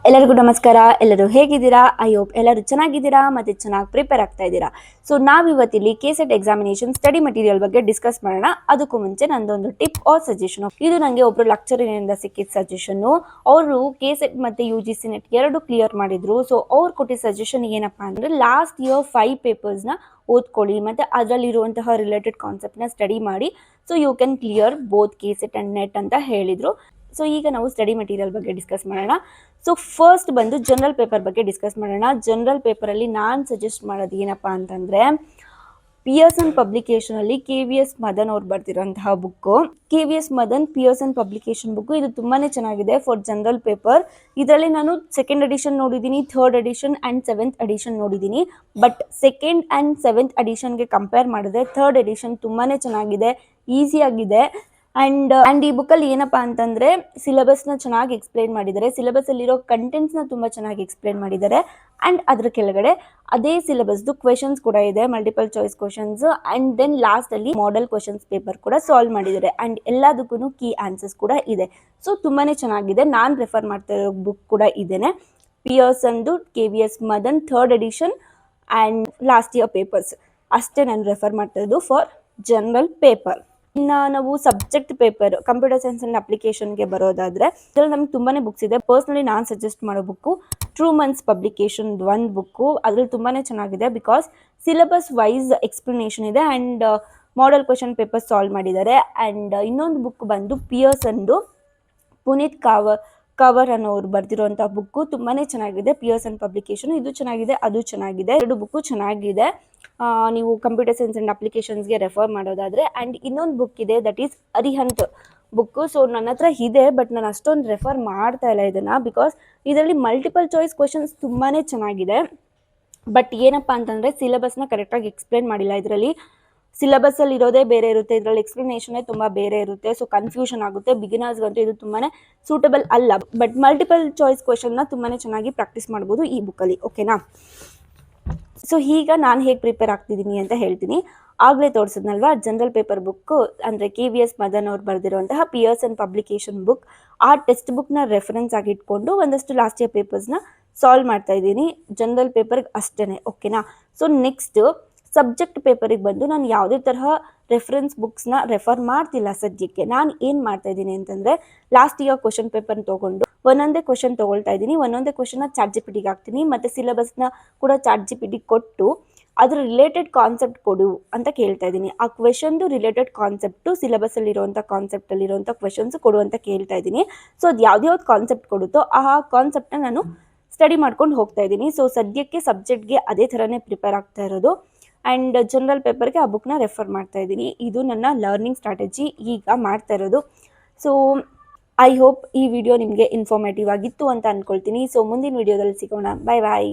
ಎಲ್ಲರಿಗೂ ನಮಸ್ಕಾರ. ಎಲ್ಲರೂ ಹೇಗಿದ್ದೀರಾ? ಐ ಹೋಪ್ ಎಲ್ಲರೂ ಚೆನ್ನಾಗಿದ್ದೀರಾ ಮತ್ತು ಚೆನ್ನಾಗಿ ಪ್ರಿಪೇರ್ ಆಗ್ತಾ ಇದ್ದೀರಾ. ಸೊ ನಾವಿವತ್ತಿಲ್ಲಿ KCET ಎಕ್ಸಾಮಿನೇಷನ್ ಸ್ಟಡಿ ಮಟೀರಿಯಲ್ ಬಗ್ಗೆ ಡಿಸ್ಕಸ್ ಮಾಡೋಣ. ಅದಕ್ಕೂ ಮುಂಚೆ ನಂದೊಂದು ಟಿಪ್ ಆರ್ ಸಜೆಷನ್. ಇದು ನನಗೆ ಒಬ್ಬರು ಲೆಕ್ಚರಿನಿಂದ ಸಿಕ್ಕಿದ ಸಜೆಷನ್ನು. ಅವರು KCET ಮತ್ತು UGC ನೆಟ್ ಎರಡು ಕ್ಲಿಯರ್ ಮಾಡಿದ್ರು. ಸೊ ಅವ್ರು ಕೊಟ್ಟಿದ್ದ ಸಜೆಷನ್ ಏನಪ್ಪ ಅಂದರೆ, ಲಾಸ್ಟ್ ಇಯರ್ 5 ಪೇಪರ್ಸ್ನ ಓದ್ಕೊಳ್ಳಿ ಮತ್ತು ಅದರಲ್ಲಿರುವಂತಹ ರಿಲೇಟೆಡ್ ಕಾನ್ಸೆಪ್ಟ್ನ ಸ್ಟಡಿ ಮಾಡಿ. So you can clear both KCET and NET ಅಂತ ಹೇಳಿದರು. ಸೊ ಈಗ ನಾವು ಸ್ಟಡಿ ಮಟೀರಿಯಲ್ ಬಗ್ಗೆ ಡಿಸ್ಕಸ್ ಮಾಡೋಣ. ಸೊ ಫಸ್ಟ್ ಬಂದು ಜನರಲ್ ಪೇಪರ್ ಬಗ್ಗೆ ಡಿಸ್ಕಸ್ ಮಾಡೋಣ. ಜನರಲ್ ಪೇಪರಲ್ಲಿ ನಾನು ಸಜೆಸ್ಟ್ ಮಾಡೋದು ಏನಪ್ಪ ಅಂತಂದರೆ, ಪಿಯರ್ಸನ್ ಪಬ್ಲಿಕೇಶನಲ್ಲಿ KVS ಮದನ್ ಅವ್ರು ಬರ್ತಿರೋಂತಹ book. KVS Madan Pearson publication book. ಇದು ತುಂಬಾ ಚೆನ್ನಾಗಿದೆ ಫಾರ್ ಜನರಲ್ ಪೇಪರ್. ಇದರಲ್ಲಿ ನಾನು ಸೆಕೆಂಡ್ ಎಡಿಷನ್ ನೋಡಿದ್ದೀನಿ, third edition and 7th edition ನೋಡಿದ್ದೀನಿ. ಬಟ್ ಸೆಕೆಂಡ್ ಆ್ಯಂಡ್ 7th ಎಡಿಷನ್ಗೆ ಕಂಪೇರ್ ಮಾಡಿದ್ರೆ ಥರ್ಡ್ ಎಡಿಷನ್ ತುಂಬಾ ಚೆನ್ನಾಗಿದೆ, ಈಸಿಯಾಗಿದೆ. ಆ್ಯಂಡ್ ಈ ಬುಕ್ಕಲ್ಲಿ ಏನಪ್ಪ ಅಂತಂದರೆ, ಸಿಲೆಬಸ್ನ ಚೆನ್ನಾಗಿ ಎಕ್ಸ್ಪ್ಲೈನ್ ಮಾಡಿದ್ದಾರೆ. ಸಿಲೆಬಸ್ಸಲ್ಲಿರೋ ಕಂಟೆಂಟ್ಸ್ನ ತುಂಬ ಚೆನ್ನಾಗಿ ಎಕ್ಸ್ಪ್ಲೈನ್ ಮಾಡಿದ್ದಾರೆ. ಆ್ಯಂಡ್ ಅದ್ರ ಕೆಳಗಡೆ ಅದೇ ಸಿಲೆಬಸ್ದು ಕ್ವೆಶನ್ಸ್ ಕೂಡ ಇದೆ, multiple choice questions. And then ಲಾಸ್ಟಲ್ಲಿ ಮಾಡೆಲ್ ಕ್ವೆಶನ್ಸ್ ಪೇಪರ್ ಕೂಡ ಸಾಲ್ವ್ ಮಾಡಿದ್ದಾರೆ. ಆ್ಯಂಡ್ ಎಲ್ಲದಕ್ಕೂ ಕೀ ಆನ್ಸರ್ಸ್ ಕೂಡ ಇದೆ. ಸೊ ತುಂಬಾ ಚೆನ್ನಾಗಿದೆ. ನಾನು ರೆಫರ್ ಮಾಡ್ತಾ ಇರೋ ಬುಕ್ ಕೂಡ ಇದೇನೆ, ಪಿಯರ್ಸನ್ದು KVS Madan third edition and last year papers ಅಷ್ಟೇ ನಾನು ರೆಫರ್ ಮಾಡ್ತಾ ಇರೋದು ಫಾರ್ ಜನರಲ್ ಪೇಪರ್. ಇನ್ನು ನಾವು subject paper computer science and ಅಪ್ಲಿಕೇಶನ್ಗೆ ಬರೋದಾದರೆ, ಇದರಲ್ಲಿ ನಮ್ಗೆ ತುಂಬಾ ಬುಕ್ಸ್ ಇದೆ. ಪರ್ಸ್ನಲಿ ನಾನು ಸಜೆಸ್ಟ್ ಮಾಡೋ ಬುಕ್ಕು ಟ್ರೂಮನ್ಸ್ ಪಬ್ಲಿಕೇಶನ್ ಒಂದು ಬುಕ್ಕು. ಅದ್ರಲ್ಲಿ ತುಂಬಾ ಚೆನ್ನಾಗಿದೆ ಬಿಕಾಸ್ ಸಿಲೆಬಸ್ ವೈಸ್ ಎಕ್ಸ್ಪ್ಲನೇಷನ್ ಇದೆ and model question paper solve ಮಾಡಿದ್ದಾರೆ. ಆ್ಯಂಡ್ ಇನ್ನೊಂದು ಬುಕ್ ಬಂದು ಪಿಯರ್ಸನ್ದು ಪುನೀತ್ ಕವರ್ ಅನ್ನೋರು ಬರ್ದಿರೋಂಥ ಬುಕ್ಕು ತುಂಬಾ ಚೆನ್ನಾಗಿದೆ. ಪಿಯರ್ಸನ್ ಪಬ್ಲಿಕೇಶನ್ ಇದು ಚೆನ್ನಾಗಿದೆ, ಅದು ಚೆನ್ನಾಗಿದೆ. ಎರಡು ಬುಕ್ಕು ಚೆನ್ನಾಗಿದೆ ನೀವು ಕಂಪ್ಯೂಟರ್ ಸೈನ್ಸ್ ಆ್ಯಂಡ್ ಅಪ್ಲಿಕೇಶನ್ಸ್ಗೆ ರೆಫರ್ ಮಾಡೋದಾದರೆ. ಆ್ಯಂಡ್ ಇನ್ನೊಂದು ಬುಕ್ ಇದೆ, that is Arihant book. So ನನ್ನ ಹತ್ರ ಇದೆ, ಬಟ್ ನಾನು ಅಷ್ಟೊಂದು ರೆಫರ್ ಮಾಡ್ತಾ ಇಲ್ಲ ಇದನ್ನು ಬಿಕಾಸ್ ಇದರಲ್ಲಿ ಮಲ್ಟಿಪಲ್ ಚಾಯ್ಸ್ ಕ್ವೆಶನ್ಸ್ ತುಂಬಾ ಚೆನ್ನಾಗಿದೆ. ಬಟ್ ಏನಪ್ಪ ಅಂತಂದರೆ, ಸಿಲೆಬಸ್ನ ಕರೆಕ್ಟಾಗಿ ಎಕ್ಸ್ಪ್ಲೇನ್ ಮಾಡಿಲ್ಲ. ಇದರಲ್ಲಿ ಸಿಲೆಬಸ್ಸಲ್ಲಿ ಇರೋದೇ ಬೇರೆ ಇರುತ್ತೆ, ಇದರಲ್ಲಿ ಎಕ್ಸ್ಪ್ಲನೇಷನ್ನೇ ತುಂಬ ಬೇರೆ ಇರುತ್ತೆ. ಸೊ ಕನ್ಫ್ಯೂಷನ್ ಆಗುತ್ತೆ. ಬಿಗಿನರ್ಸ್ಗಂತೂ ಇದು ತುಂಬಾ ಸೂಟಬಲ್ ಅಲ್ಲ. ಬಟ್ ಮಲ್ಟಿಪಲ್ ಚಾಯ್ಸ್ ಕ್ವೆಶನ್ನ ತುಂಬಾ ಚೆನ್ನಾಗಿ ಪ್ರಾಕ್ಟೀಸ್ ಮಾಡ್ಬೋದು ಈ ಬುಕ್ಕಲ್ಲಿ. ಓಕೆನಾ? ಸೊ ಈಗ ನಾನು ಹೇಗೆ ಪ್ರಿಪೇರ್ ಆಗ್ತಿದ್ದೀನಿ ಅಂತ ಹೇಳ್ತೀನಿ. ಆಗಲೇ ತೋರಿಸಿದ್ನಲ್ವಾ ಜನರಲ್ ಪೇಪರ್ ಬುಕ್ಕು, ಅಂದರೆ KVS ಮದನ್ ಅವ್ರು ಬರೆದಿರುವಂತಹ ಪಿಯರ್ಸನ್ ಪಬ್ಲಿಕೇಶನ್ ಬುಕ್. ಆ ಟೆಕ್ಸ್ಟ್ ಬುಕ್ನ ರೆಫರೆನ್ಸ್ ಆಗಿ ಇಟ್ಕೊಂಡು ಒಂದಷ್ಟು ಲಾಸ್ಟ್ ಇಯರ್ ಪೇಪರ್ಸ್ನ ಸಾಲ್ವ್ ಮಾಡ್ತಾ ಇದ್ದೀನಿ ಜನರಲ್ ಪೇಪರ್ಗೆ ಅಷ್ಟೇ. ಓಕೆನಾ? ಸೊ ನೆಕ್ಸ್ಟ್ ಸಬ್ಜೆಕ್ಟ್ ಪೇಪರಿಗೆ ಬಂದು ನಾನು ಯಾವುದೇ ತರಹ ರೆಫರೆನ್ಸ್ ಬುಕ್ಸ್ನ ರೆಫರ್ ಮಾಡ್ತಿಲ್ಲ ಸದ್ಯಕ್ಕೆ. ನಾನು ಏನು ಮಾಡ್ತಾ ಇದ್ದೀನಿ ಅಂತಂದರೆ, ಲಾಸ್ಟ್ ಇಯರ್ ಕ್ವೆಶನ್ ಪೇಪರ್ನ ತೊಗೊಂಡು ಒಂದೊಂದೇ ಕ್ವೆಶನ್ ತೊಗೊಳ್ತಾ ಇದ್ದೀನಿ. ಒಂದೊಂದೇ ಕ್ವೆಶನ್ನ ChatGPTಗೆ ಹಾಕ್ತೀನಿ ಮತ್ತು ಸಿಲೆಬಸ್ನ ಕೂಡ ChatGPTಗೆ ಕೊಟ್ಟು ಅದ್ರ ರಿಲೇಟೆಡ್ ಕಾನ್ಸೆಪ್ಟ್ ಕೊಡು ಅಂತ ಕೇಳ್ತಾ ಇದ್ದೀನಿ. ಆ ಕ್ವೆಶನ್ದು ರಿಲೇಟೆಡ್ ಕಾನ್ಸೆಪ್ಟು ಸಿಲೆಬಸ್ಸಲ್ಲಿರುವಂಥ ಕಾನ್ಸೆಪ್ಟಲ್ಲಿರುವಂಥ ಕ್ವೆಶನ್ಸ್ ಕೊಡು ಅಂತ ಕೇಳ್ತಾ ಇದ್ದೀನಿ. ಸೊ ಅದು ಯಾವ್ದು ಕಾನ್ಸೆಪ್ಟ್ ಕೊಡುತ್ತೋ ಆ ಕಾನ್ಸೆಪ್ಟನ್ನ ನಾನು ಸ್ಟಡಿ ಮಾಡ್ಕೊಂಡು ಹೋಗ್ತಾ ಇದ್ದೀನಿ. ಸೊ ಸದ್ಯಕ್ಕೆ ಸಬ್ಜೆಕ್ಟ್ಗೆ ಅದೇ ಥರನೇ ಪ್ರಿಪೇರ್ ಆಗ್ತಾ ಇರೋದು. ಆ್ಯಂಡ್ ಜನರಲ್ ಪೇಪರ್ಗೆ ಆ ಬುಕ್ನ ರೆಫರ್ ಮಾಡ್ತಾ ಇದ್ದೀನಿ. ಇದು ನನ್ನ ಲರ್ನಿಂಗ್ ಸ್ಟ್ರಾಟಜಿ ಈಗ ಮಾಡ್ತಾ ಇರೋದು. ಸೊ ಐ ಹೋಪ್ ಈ ವಿಡಿಯೋ ನಿಮಗೆ ಇನ್ಫಾರ್ಮೇಟಿವ್ ಆಗಿತ್ತು ಅಂತ ಅಂದ್ಕೊಳ್ತೀನಿ. ಸೊ ಮುಂದಿನ ವಿಡಿಯೋದಲ್ಲಿ ಸಿಗೋಣ. ಬಾಯ್ ಬಾಯ್.